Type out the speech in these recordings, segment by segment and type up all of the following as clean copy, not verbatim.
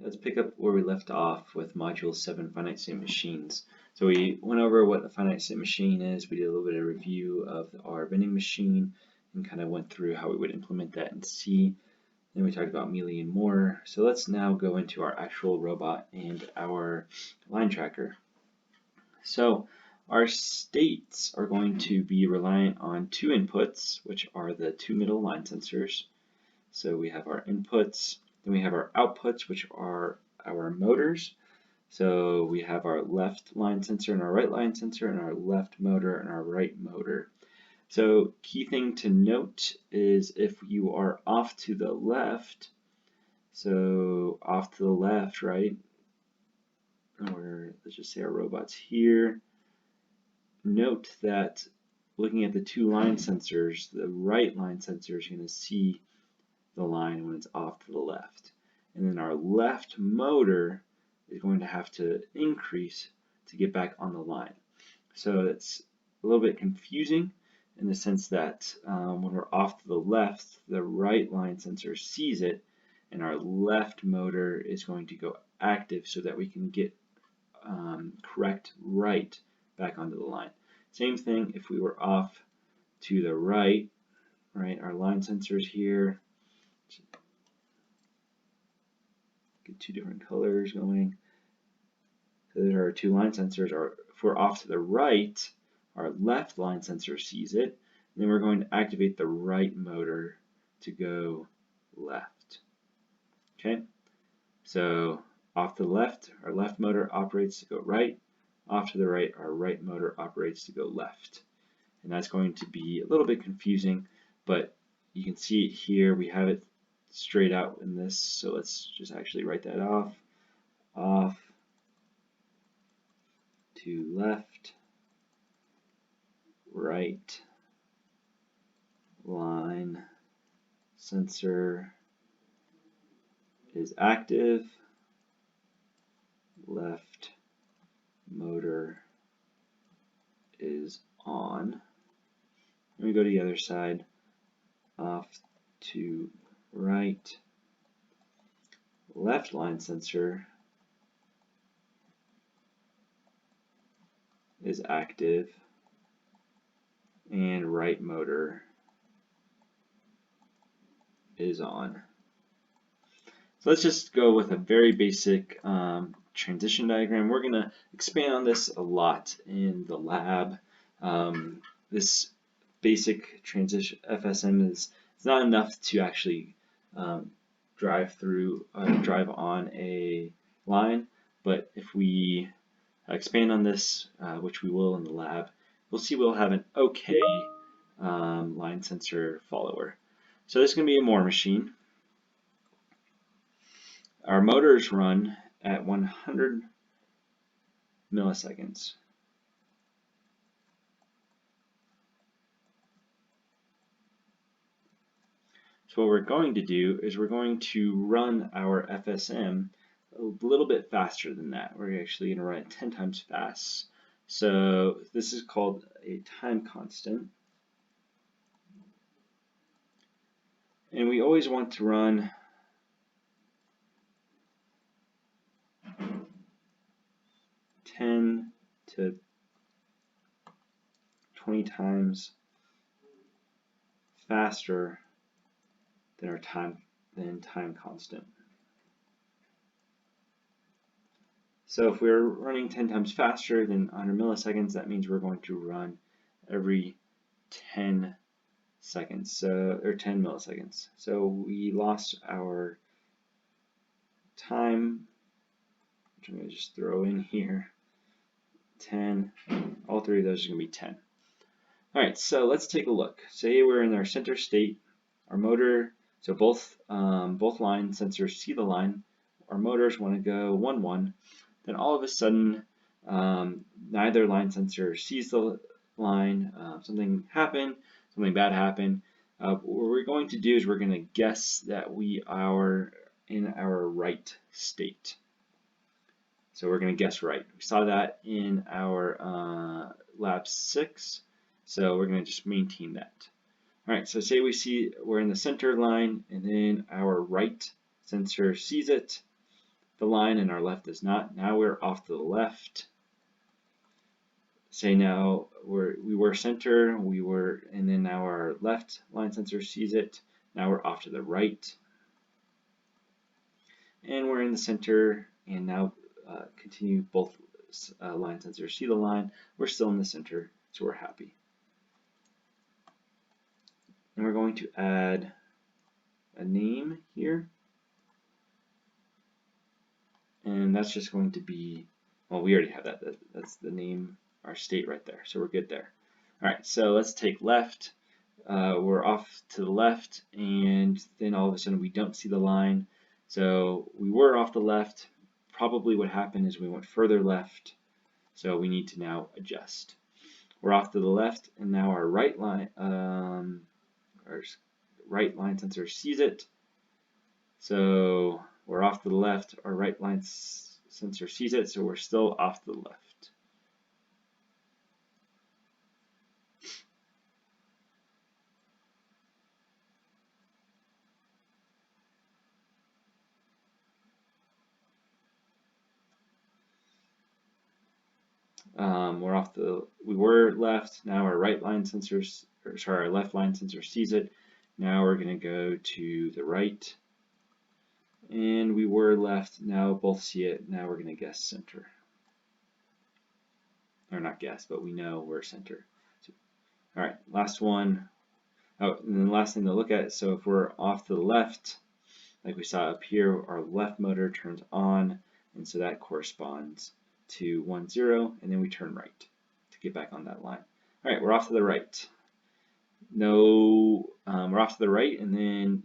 Let's pick up where we left off with Module 7 Finite State Machines. So we went over what a finite state machine is. We did a little bit of review of our vending machine and kind of went through how we would implement that in C. Then we talked about melee and more. So let's now go into our actual robot and our line tracker. So our states are going to be reliant on two inputs, which are the two middle line sensors. So we have our inputs, then we have our outputs, which are our motors. So we have our left line sensor and our right line sensor, and our left motor and our right motor. So key thing to note is if you are off to the left, so off to the left, right, or let's just say our robot's here, note that looking at the two line sensors, the right line sensor is going to see the line when it's off to the left. And then our left motor is going to have to increase to get back on the line. So it's a little bit confusing in the sense that when we're off to the left, the right line sensor sees it, and our left motor is going to go active so that we can get correct right back onto the line. Same thing if we were off to the right, our line sensors here. Get two different colors going. So there are two line sensors. If we're off to the right, our left line sensor sees it. And then we're going to activate the right motor to go left. Okay? So off to the left, our left motor operates to go right. Off to the right, our right motor operates to go left. And that's going to be a little bit confusing, but you can see it here. We have it straight out in this, so let's just actually write that off. Off to left, right line sensor is active, left motor is on. Let me go to the other side. Off to right, left line sensor is active, and right motor is on. So let's just go with a very basic transition diagram. We're going to expand on this a lot in the lab. This basic transition FSM is not enough to actually drive on a line, but if we expand on this, which we will in the lab, we'll see we'll have an okay line sensor follower. So this is going to be a Moore machine. Our motors run at 100 milliseconds. So what we're going to do is we're going to run our FSM a little bit faster than that. We're actually going to run it 10 times fast. So this is called a time constant. And we always want to run (10 to 20 times faster than our time constant. So if we're running 10 times faster than 100 milliseconds, that means we're going to run every 10 seconds, or 10 milliseconds. So we lost our time, which I'm going to just throw in here, 10. All three of those are going to be 10. All right, so let's take a look. Say we're in our center state. Our motor, so both line sensors see the line. Our motors want to go 1, 1. Then all of a sudden, neither line sensor sees the line. Something happened. Something bad happened. What we're going to do is we're going to guess that we are in our right state. So we're going to guess right. We saw that in our lab 6. So we're going to just maintain that. All right, so say we're in the center line, and then our right sensor sees it. the line and our left does not. Now we're off to the left. Say now we were center, and then now our left line sensor sees it. Now we're off to the right, and we're in the center. And now continue, both line sensors see the line. We're still in the center, so we're happy. And we're going to add a name here, and that's just going to be, well, we already have that. That's the name, our state right there, so we're good there. All right, so let's take left. We're off to the left, and then all of a sudden we don't see the line. So we were off the left. Probably what happened is we went further left, so we need to now adjust. We're off to the left, and now our right line sensor sees it. So we're off to the left, our right line sensor sees it, so we're still off to the left. We were left, now our right line sensors, our left line sensor sees it. Now we're going to go to the right, and we were left, now both see it. Now we're going to guess center, or not guess, but we know we're center. So, all right, last one. Oh, and then the last thing to look at, so if we're off to the left, like we saw up here, our left motor turns on, and so that corresponds to 1, 0, and then we turn right to get back on that line. All right, we're off to the right. No, we're off to the right, and then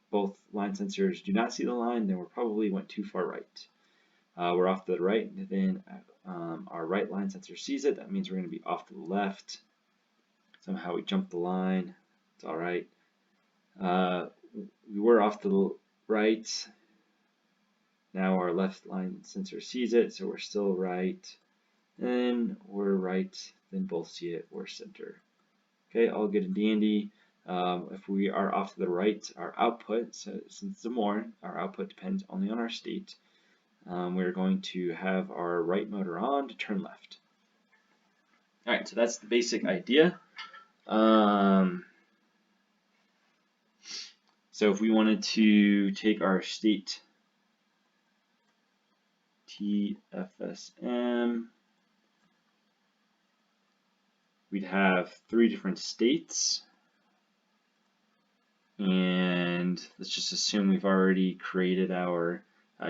both line sensors do not see the line, then we probably went too far right. We're off to the right, and then our right line sensor sees it. That means we're going to be off to the left. Somehow we jumped the line. It's all right. We were off to the right. Now our left line sensor sees it, so we're still right. Then we're right, then both see it, we're center. Okay, all good and dandy. If we are off to the right, our output, so since it's a more, our output depends only on our state. We're going to have our right motor on to turn left. All right, so that's the basic idea. So if we wanted to take our state TFSM, we'd have 3 different states, and let's just assume we've already created our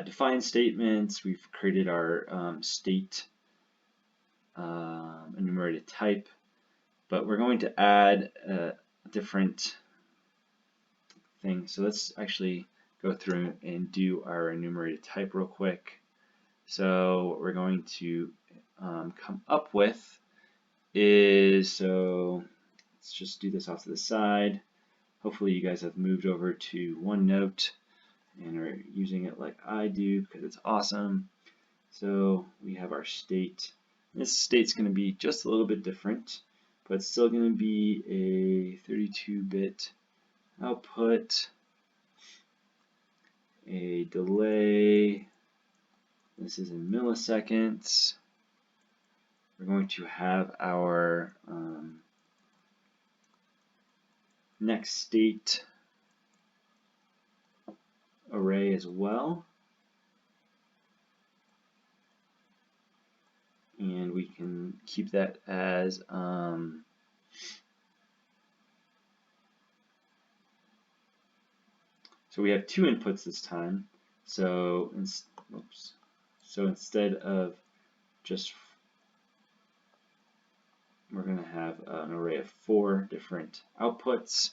defined statements, we've created our state enumerated type, but we're going to add a different thing. So let's actually go through and do our enumerated type real quick. So what we're going to come up with is, so let's just do this off to the side. Hopefully you guys have moved over to OneNote and are using it like I do because it's awesome. So we have our state. This state's going to be just a little bit different, but it's still going to be a 32-bit output, a delay. This is in milliseconds. We're going to have our next state array as well. And we can keep that as so we have 2 inputs this time. So, so instead of just, we're going to have an array of 4 different outputs.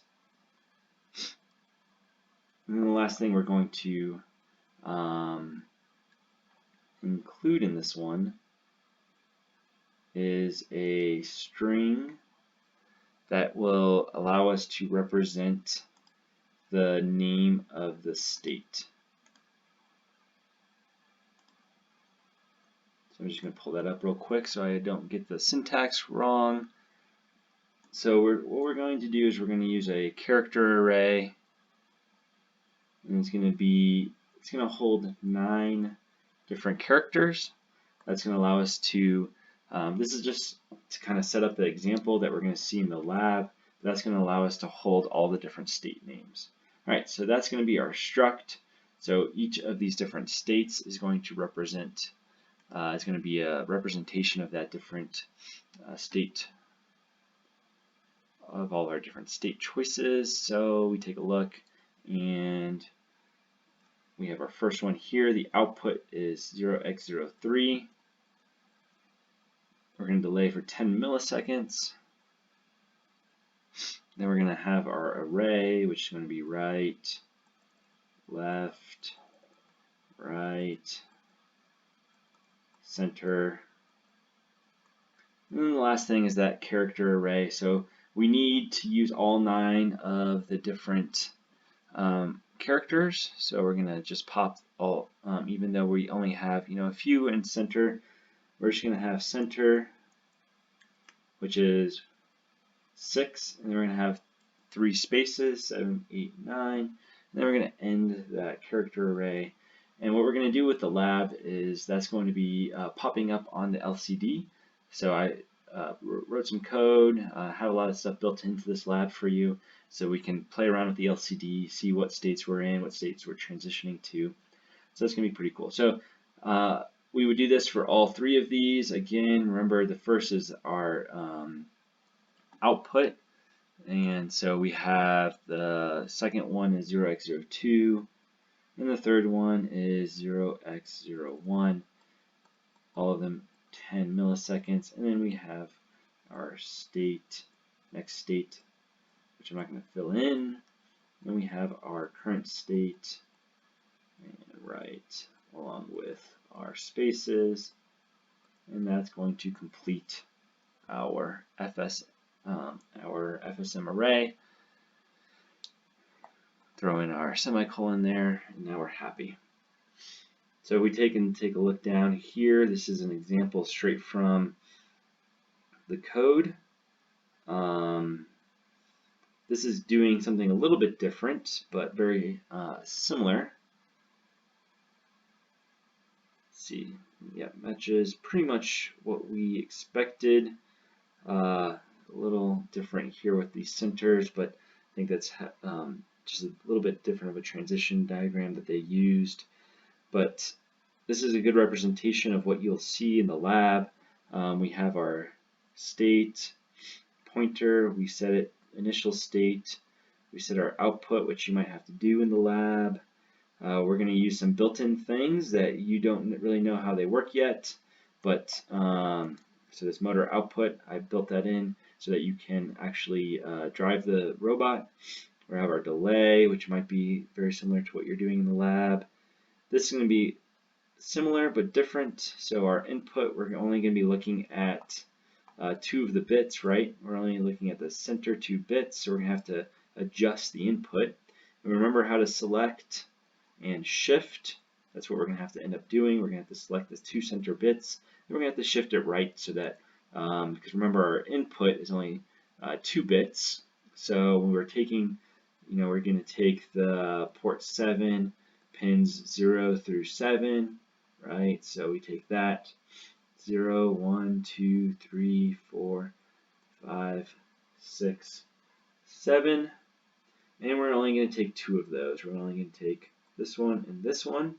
And then the last thing we're going to include in this one is a string that will allow us to represent the name of the state. So I'm just going to pull that up real quick so I don't get the syntax wrong. So what we're going to do is we're going to use a character array, and it's going to be it's going to hold 9 different characters. That's going to allow us to, this is just to kind of set up the example that we're going to see in the lab. That's going to allow us to hold all the different state names. All right, so that's going to be our struct. So each of these different states is going to represent, it's going to be a representation of that different state, of all our different state choices. So we take a look, and we have our first one here. The output is 0x03. We're going to delay for 10 milliseconds. Then we're going to have our array, which is going to be right, left, right, center. And then the last thing is that character array. So we need to use all 9 of the different characters. So we're going to just pop all, even though we only have a few in center, we're just going to have center, which is 6, and then we're going to have 3 spaces, 7, 8, 9, and then we're going to end that character array. And what we're going to do with the lab is that's going to be popping up on the LCD. So I wrote some code, have a lot of stuff built into this lab for you, so we can play around with the LCD, see what states we're in, what states we're transitioning to. So that's going to be pretty cool. So we would do this for all 3 of these. Again, remember the first is our output, and so we have the second one is 0x02, and the third one is 0x01, all of them 10 milliseconds, and then we have our state, next state, which I'm not going to fill in. Then we have our current state, and right, along with our spaces, and that's going to complete our FSM array. Throw in our semicolon there, and now we're happy. So we take a look down here. This is an example straight from the code. This is doing something a little bit different, but very similar. Let's see, yeah, matches pretty much what we expected. A little different here with these centers, but I think that's just a little bit different of a transition diagram that they used. But this is a good representation of what you'll see in the lab. We have our state pointer, we set it initial state, we set our output, which you might have to do in the lab. We're going to use some built-in things that you don't really know how they work yet, but so this motor output, I built that in so that you can actually drive the robot. We have our delay, which might be very similar to what you're doing in the lab. This is going to be similar but different. So our input, we're only going to be looking at 2 of the bits, right? We're only looking at the center 2 bits, so we're going to have to adjust the input. And remember how to select and shift. That's what we're going to have to end up doing. We're going to have to select the 2 center bits, and we're going to have to shift it right so that, because remember our input is only 2 bits, so when we're taking, we're going to take the port 7, pins 0 through 7, right? So we take that 0, 1, 2, 3, 4, 5, 6, 7, and we're only going to take 2 of those. We're only going to take this one and this one.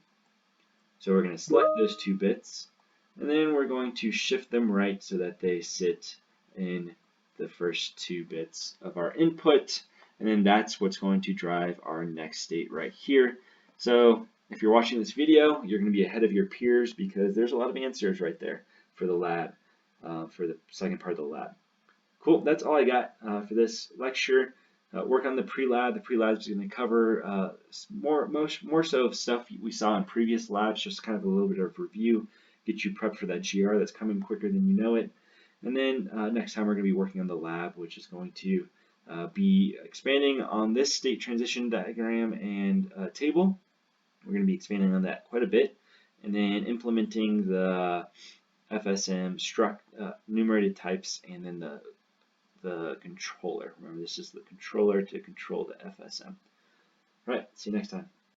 So we're going to select those 2 bits, and then we're going to shift them right so that they sit in the first 2 bits of our input, and then that's what's going to drive our next state right here. So if you're watching this video, you're going to be ahead of your peers because there's a lot of answers right there for the lab, for the second part of the lab. Cool, that's all I got for this lecture. Work on the pre-lab. The pre-lab is going to cover more so of stuff we saw in previous labs, just kind of a little bit of review, get you prepped for that GR that's coming quicker than you know it. And then next time we're going to be working on the lab, which is going to be expanding on this state transition diagram and table. We're going to be expanding on that quite a bit, and then implementing the FSM struct enumerated types, and then the controller. Remember, this is the controller to control the FSM. All right, see you next time.